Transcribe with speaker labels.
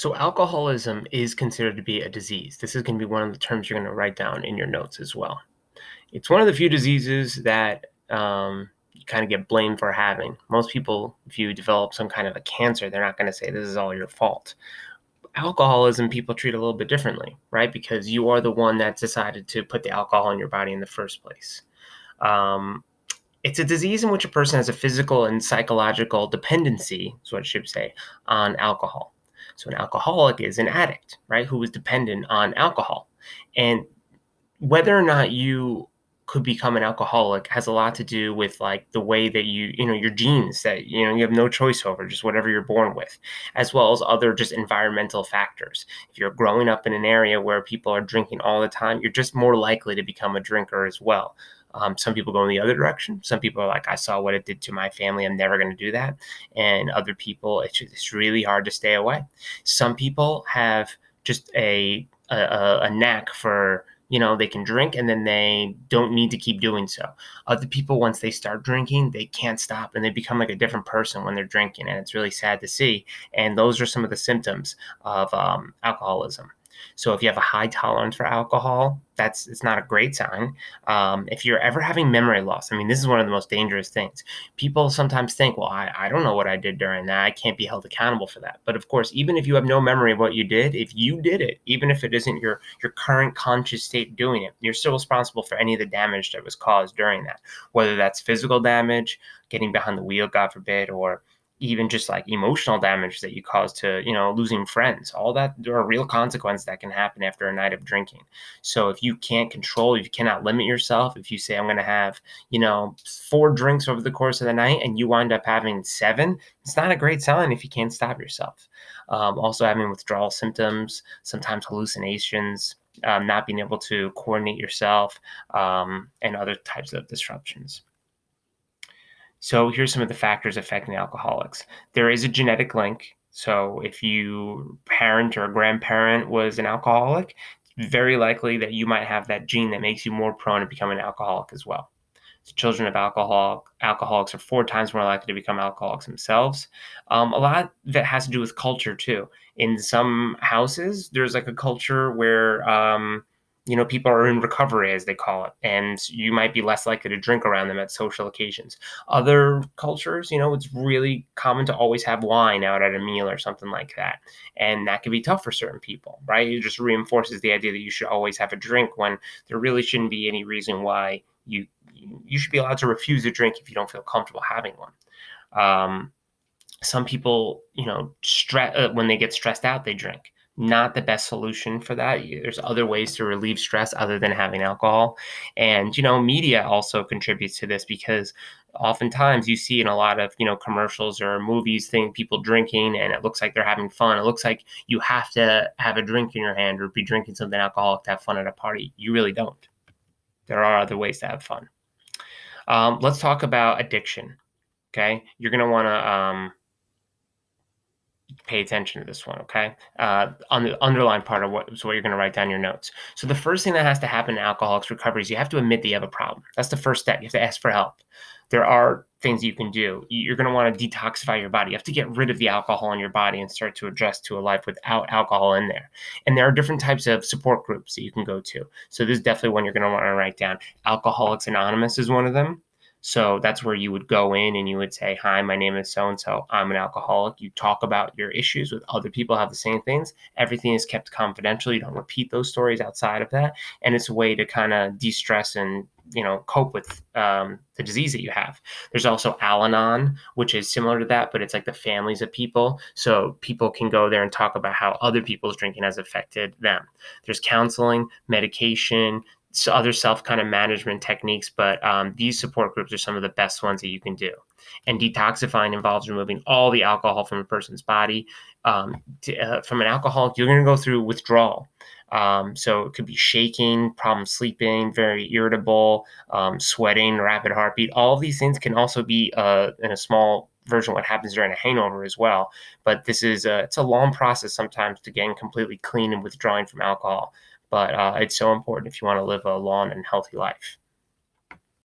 Speaker 1: So alcoholism is considered to be a disease. This is going to be one of the terms you're going to write down in your notes as well. It's one of the few diseases that you kind of get blamed for having. Most people, if you develop some kind of a cancer, they're not going to say this is all your fault. Alcoholism, people treat a little bit differently, right? Because you are the one that decided to put the alcohol in your body in the first place. Um, it's a disease in which a person has a physical and psychological dependency, is what it should say, on alcohol. So an alcoholic is an addict, right, who is dependent on alcohol. And whether or not you could become an alcoholic has a lot to do with like the way that your genes that you have no choice over, just whatever you're born with, as well as other just environmental factors. If you're growing up in an area where people are drinking all the time, you're just more likely to become a drinker as well. Some people go in the other direction. Some people are like, I saw what it did to my family, I'm never going to do that. And other people, it's really hard to stay away. Some people have just a knack for, they can drink and then they don't need to keep doing so. Other people, once they start drinking, they can't stop and they become like a different person when they're drinking. And it's really sad to see. And those are some of the symptoms of alcoholism. So if you have a high tolerance for alcohol, it's not a great sign. If you're ever having memory loss, I mean, this is one of the most dangerous things. People sometimes think, well, I don't know what I did during that. I can't be held accountable for that. But of course, even if you have no memory of what you did, if you did it, even if it isn't your current conscious state doing it, you're still responsible for any of the damage that was caused during that, whether that's physical damage, getting behind the wheel, God forbid, or even just like emotional damage that you cause to, losing friends. All that, there are real consequences that can happen after a night of drinking. So if you can't control, if you cannot limit yourself, if you say I'm going to have, 4 drinks over the course of the night and you wind up having 7, it's not a great sign if you can't stop yourself. Also having withdrawal symptoms, sometimes hallucinations, not being able to coordinate yourself, and other types of disruptions. So here's some of the factors affecting alcoholics. There is a genetic link. So if your parent or a grandparent was an alcoholic, it's very likely that you might have that gene that makes you more prone to become an alcoholic as well. So children of alcoholics are 4 times more likely to become alcoholics themselves. A lot that has to do with culture too. In some houses, there's like a culture where people are in recovery, as they call it, and you might be less likely to drink around them at social occasions. Other cultures, it's really common to always have wine out at a meal or something like that. And that can be tough for certain people, right? It just reinforces the idea that you should always have a drink when there really shouldn't be any reason why you should be allowed to refuse a drink if you don't feel comfortable having one. Some people, when they get stressed out, they drink. Not the best solution for that. There's other ways to relieve stress other than having alcohol. And, media also contributes to this because oftentimes you see in a lot of, commercials or movies, people drinking and it looks like they're having fun. It looks like you have to have a drink in your hand or be drinking something alcoholic to have fun at a party. You really don't. There are other ways to have fun. Let's talk about addiction. Okay. You're going to want to, pay attention to this one, okay? On the underlying part of what you're going to write down in your notes. So the first thing that has to happen in alcoholics recovery is you have to admit that you have a problem. That's the first step. You have to ask for help. There are things you can do. You're going to want to detoxify your body. You have to get rid of the alcohol in your body and start to adjust to a life without alcohol in there. And there are different types of support groups that you can go to. So this is definitely one you're going to want to write down. Alcoholics Anonymous is one of them. So that's where you would go in and you would say, hi, my name is so-and-so. I'm an alcoholic. You talk about your issues with other people who have the same things. Everything is kept confidential. You don't repeat those stories outside of that. And it's a way to kind of de-stress and, cope with the disease that you have. There's also Al-Anon, which is similar to that, but it's like the families of people. So people can go there and talk about how other people's drinking has affected them. There's counseling, medication, other self kind of management techniques, but these support groups are some of the best ones that you can do. And detoxifying involves removing all the alcohol from a person's body. From an alcoholic, you're going to go through withdrawal. So it could be shaking, problem sleeping, very irritable, sweating, rapid heartbeat. All of these things can also be in a small version what happens during a hangover as well. But this is it's a long process sometimes to getting completely clean and withdrawing from alcohol. But it's so important if you want to live a long and healthy life.